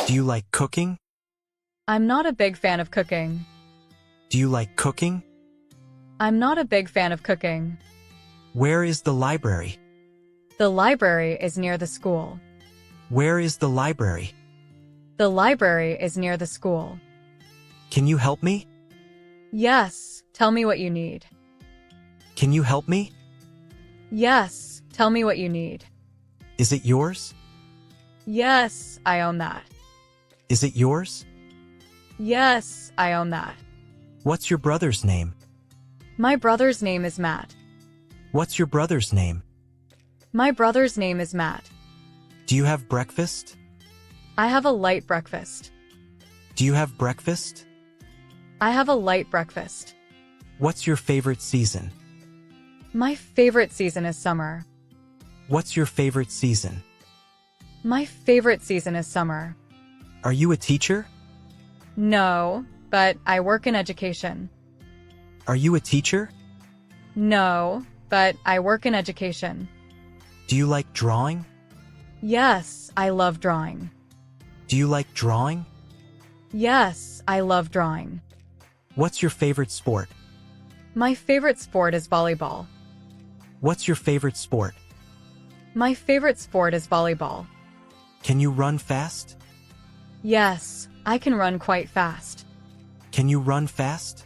Do you like cooking? I'm not a big fan of cooking. Do you like cooking? I'm not a big fan of cooking. Where is the library? The library is near the school. Where is the library? The library is near the school. Can you help me? Yes, tell me what you need. Can you help me? Yes, tell me what you need. Is it yours? Yes, I own that. Is it yours? Yes, I own that. What's your brother's name? My brother's name is Matt. What's your brother's name? My brother's name is Matt. Do you have breakfast? I have a light breakfast. Do you have breakfast? I have a light breakfast. What's your favorite season? My favorite season is summer. What's your favorite season? My favorite season is summer. Are you a teacher? No, but I work in education. Are you a teacher? No, but I work in education. Do you like drawing? Yes, I love drawing. Do you like drawing? Yes, I love drawing. What's your favorite sport? My favorite sport is volleyball. What's your favorite sport? My favorite sport is volleyball. Can you run fast? Yes, I can run quite fast. Can you run fast?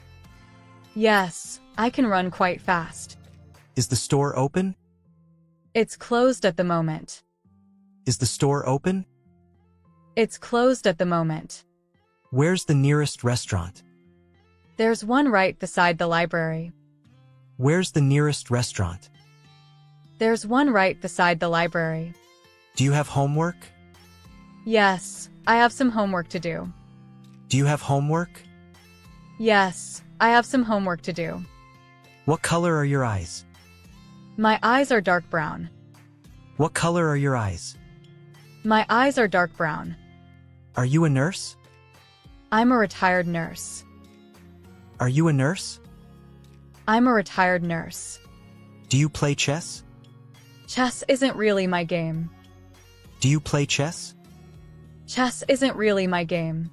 Yes, I can run quite fast. Is the store open? It's closed at the moment. Is the store open? It's closed at the moment. Where's the nearest restaurant? There's one right beside the library. Where's the nearest restaurant? There's one right beside the library. Do you have homework? Yes, I have some homework to do. Do you have homework? Yes, I have some homework to do. What color are your eyes? My eyes are dark brown. What color are your eyes? My eyes are dark brown. Are you a nurse? I'm a retired nurse. Are you a nurse? I'm a retired nurse. Do you play chess? Chess isn't really my game. Do you play chess? Chess isn't really my game.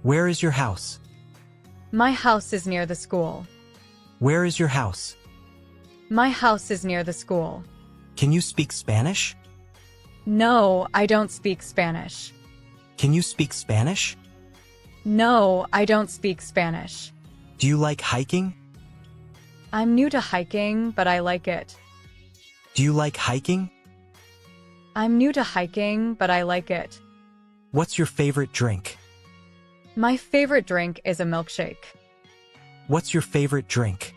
Where is your house? My house is near the school. Where is your house? My house is near the school. Can you speak Spanish? No, I don't speak Spanish. Can you speak Spanish? No, I don't speak Spanish. Do you like hiking? I'm new to hiking, but I like it. Do you like hiking? I'm new to hiking, but I like it. What's your favorite drink? My favorite drink is a milkshake. What's your favorite drink?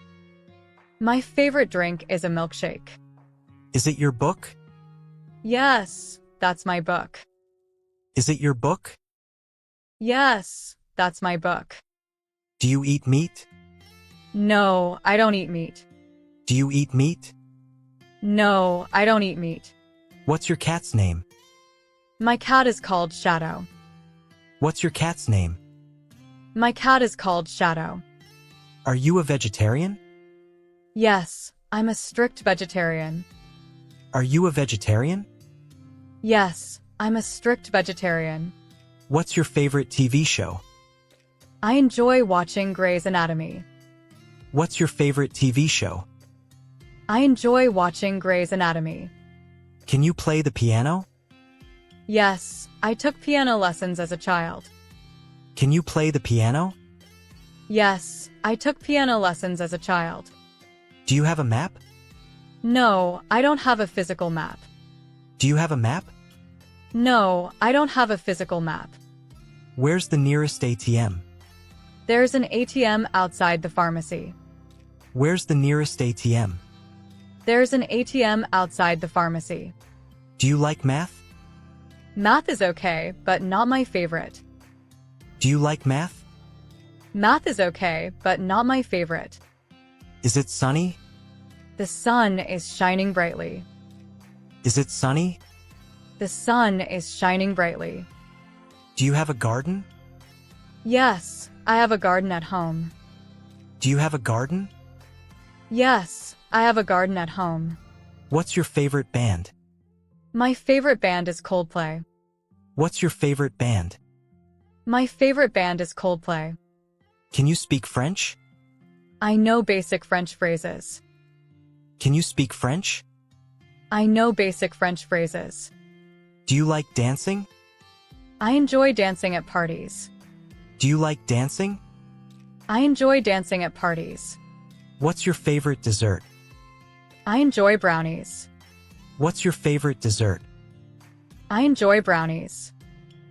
My favorite drink is a milkshake. Is it your book? Yes, that's my book. Is it your book? Yes, that's my book. Do you eat meat? No, I don't eat meat. Do you eat meat? No, I don't eat meat. What's your cat's name? My cat is called Shadow. What's your cat's name? My cat is called Shadow. Are you a vegetarian? Yes, I'm a strict vegetarian. Are you a vegetarian? Yes, I'm a strict vegetarian. What's your favorite TV show? I enjoy watching Grey's Anatomy. What's your favorite TV show? I enjoy watching Grey's Anatomy. Can you play the piano? Yes, I took piano lessons as a child. Can you play the piano? Yes, I took piano lessons as a child. Do you have a map? No, I don't have a physical map. Do you have a map? No, I don't have a physical map. Where's the nearest ATM? There's an ATM outside the pharmacy. Where's the nearest ATM? There's an ATM outside the pharmacy. Do you like math? Math is okay, but not my favorite. Do you like math? Math is okay, but not my favorite. Is it sunny? The sun is shining brightly. Is it sunny? The sun is shining brightly. Do you have a garden? Yes, I have a garden at home. Do you have a garden? Yes, I have a garden at home. What's your favorite band? My favorite band is Coldplay. What's your favorite band? My favorite band is Coldplay. Can you speak French? I know basic French phrases. Can you speak French? I know basic French phrases. Do you like dancing? I enjoy dancing at parties. Do you like dancing? I enjoy dancing at parties. What's your favorite dessert? I enjoy brownies. What's your favorite dessert? I enjoy brownies.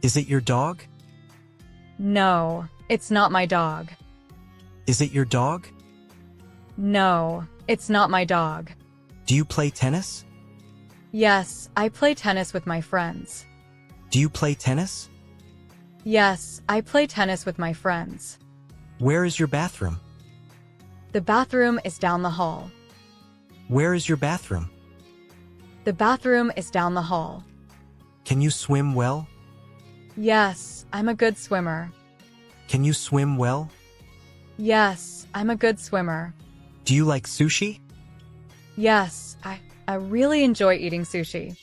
Is it your dog? No, it's not my dog. Is it your dog? No, it's not my dog. Do you play tennis? Yes, I play tennis with my friends. Do you play tennis? Yes, I play tennis with my friends. Where is your bathroom? The bathroom is down the hall. Where is your bathroom? The bathroom is down the hall. Can you swim well? Yes, I'm a good swimmer. Can you swim well? Yes, I'm a good swimmer. Do you like sushi? Yes, I really enjoy eating sushi.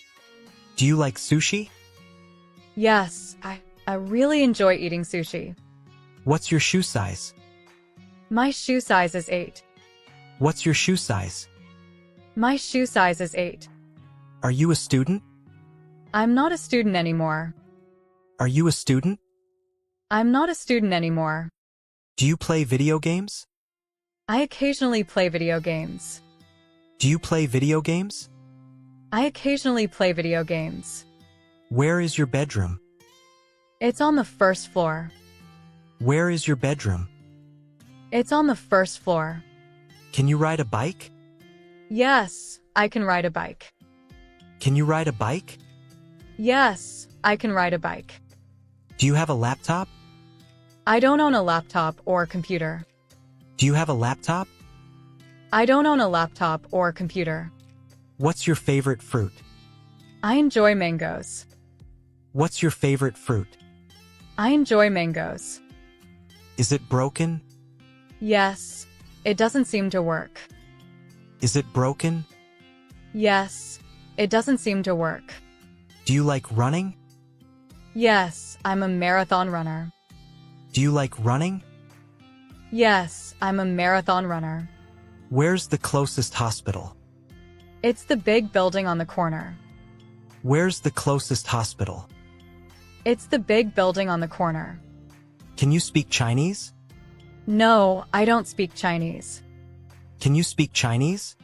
Do you like sushi? Yes, I really enjoy eating sushi. What's your shoe size? My shoe size is 8. What's your shoe size? My shoe size is 8. Are you a student? I'm not a student anymore. Are you a student? I'm not a student anymore. Do you play video games? I occasionally play video games. Do you play video games? I occasionally play video games. Where is your bedroom? It's on the first floor. Where is your bedroom? It's on the first floor. Can you ride a bike? Yes, I can ride a bike. Can you ride a bike? Yes, I can ride a bike. Do you have a laptop? I don't own a laptop or a computer. Do you have a laptop? I don't own a laptop or a computer. What's your favorite fruit? I enjoy mangoes. What's your favorite fruit? I enjoy mangoes. Is it broken? Yes, it doesn't seem to work. Is it broken? Yes, it doesn't seem to work. Do you like running? Yes, I'm a marathon runner. Do you like running? Yes, I'm a marathon runner. Where's the closest hospital? It's the big building on the corner. Where's the closest hospital? It's the big building on the corner. Can you speak Chinese? No, I don't speak Chinese. Can you speak Chinese?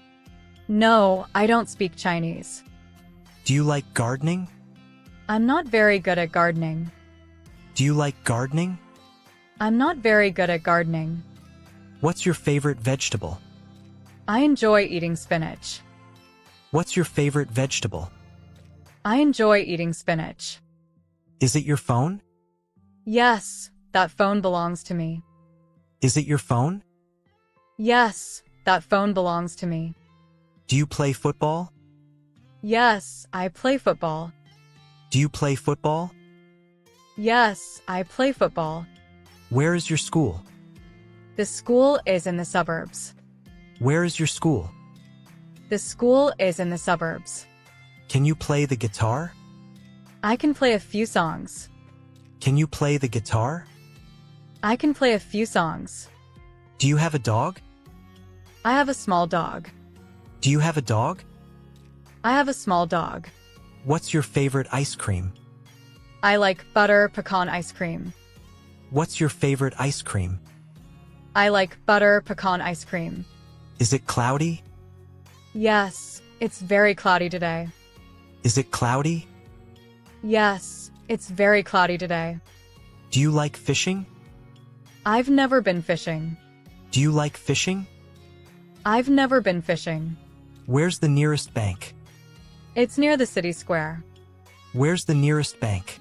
No, I don't speak Chinese. Do you like gardening? I'm not very good at gardening. Do you like gardening? I'm not very good at gardening. What's your favorite vegetable? I enjoy eating spinach. What's your favorite vegetable? I enjoy eating spinach. Is it your phone? Yes, that phone belongs to me. Is it your phone? Yes, that phone belongs to me. Do you play football? Yes, I play football. Do you play football? Yes, I play football. Where is your school? The school is in the suburbs. Where is your school? The school is in the suburbs. Can you play the guitar? I can play a few songs. Can you play the guitar? I can play a few songs. Do you have a dog? I have a small dog. Do you have a dog? I have a small dog. What's your favorite ice cream? I like butter pecan ice cream. What's your favorite ice cream? I like butter pecan ice cream. Is it cloudy? Yes, it's very cloudy today. Is it cloudy? Yes, it's very cloudy today. Do you like fishing? I've never been fishing. Do you like fishing? I've never been fishing. Where's the nearest bank? It's near the city square. Where's the nearest bank?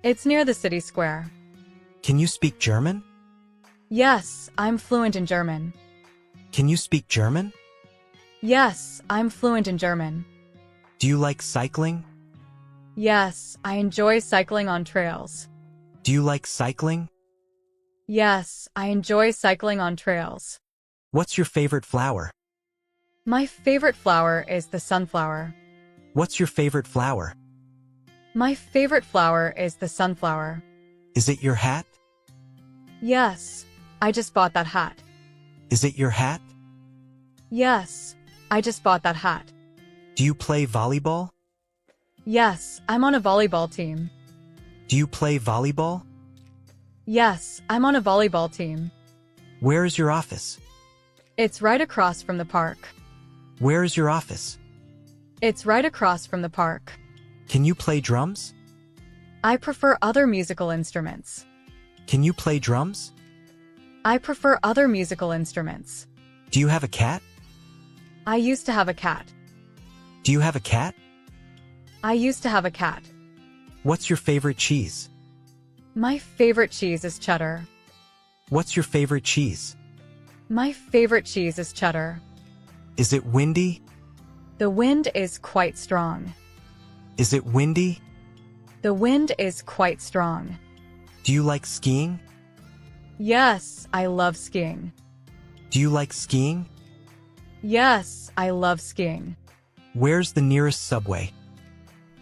It's near the city square. Can you speak German? Yes, I'm fluent in German. Can you speak German? Yes, I'm fluent in German. Do you like cycling? Yes, I enjoy cycling on trails. Do you like cycling? Yes, I enjoy cycling on trails. What's your favorite flower? My favorite flower is the sunflower. What's your favorite flower? My favorite flower is the sunflower. Is it your hat? Yes, I just bought that hat. Is it your hat? Yes, I just bought that hat. Do you play volleyball? Yes, I'm on a volleyball team. Do you play volleyball? Yes, I'm on a volleyball team. Where is your office? It's right across from the park. Where is your office? It's right across from the park. Can you play drums? I prefer other musical instruments. Can you play drums? I prefer other musical instruments. Do you have a cat? I used to have a cat. Do you have a cat? I used to have a cat. What's your favorite cheese? My favorite cheese is cheddar. What's your favorite cheese? My favorite cheese is cheddar. Is it windy? The wind is quite strong. Is it windy? The wind is quite strong. Do you like skiing? Yes, I love skiing. Do you like skiing? Yes, I love skiing. Where's the nearest subway?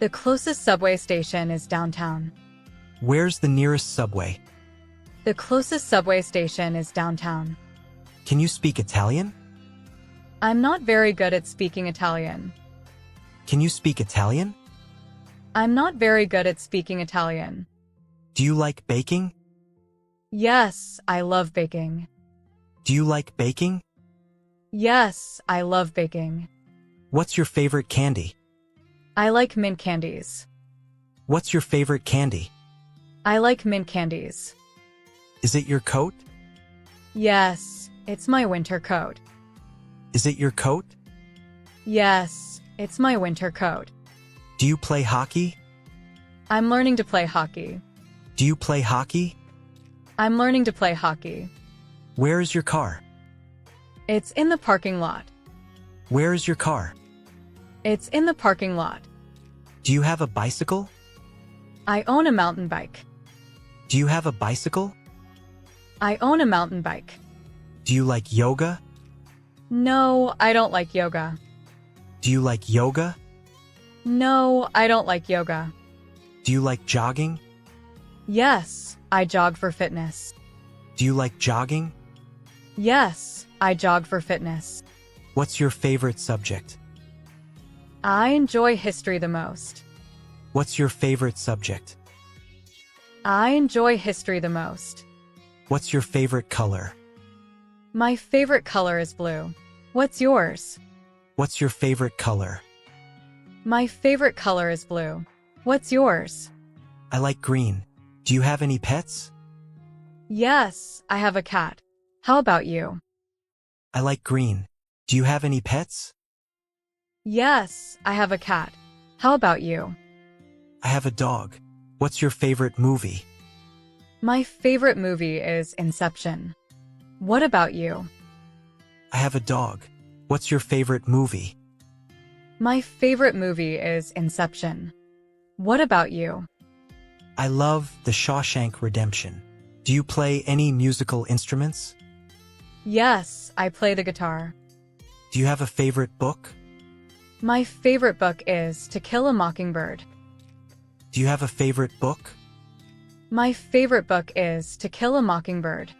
The closest subway station is downtown. Where's the nearest subway? The closest subway station is downtown. Can you speak Italian? I'm not very good at speaking Italian. Can you speak Italian? I'm not very good at speaking Italian. Do you like baking? Yes, I love baking. Do you like baking? Yes, I love baking. What's your favorite candy? I like mint candies. What's your favorite candy? I like mint candies. Is it your coat? Yes, it's my winter coat. Is it your coat? Yes, it's my winter coat. Do you play hockey? I'm learning to play hockey. Do you play hockey? I'm learning to play hockey. Where is your car? It's in the parking lot. Where is your car? It's in the parking lot. Do you have a bicycle? I own a mountain bike. Do you have a bicycle? I own a mountain bike. Do you like yoga? No, I don't like yoga. Do you like yoga? No, I don't like yoga. Do you like jogging? Yes, I jog for fitness. Do you like jogging? Yes, I jog for fitness. What's your favorite subject? I enjoy history the most. What's your favorite subject? I enjoy history the most. What's your favorite color? My favorite color is blue. What's yours? What's your favorite color? My favorite color is blue. What's yours? I like green. Do you have any pets? Yes, I have a cat. How about you? I like green. Do you have any pets? Yes, I have a cat. How about you? I have a dog. What's your favorite movie? My favorite movie is Inception. What about you? I have a dog. What's your favorite movie? My favorite movie is Inception. What about you? I love The Shawshank Redemption. Do you play any musical instruments? Yes, I play the guitar. Do you have a favorite book? My favorite book is To Kill a Mockingbird. Do you have a favorite book? My favorite book is To Kill a Mockingbird.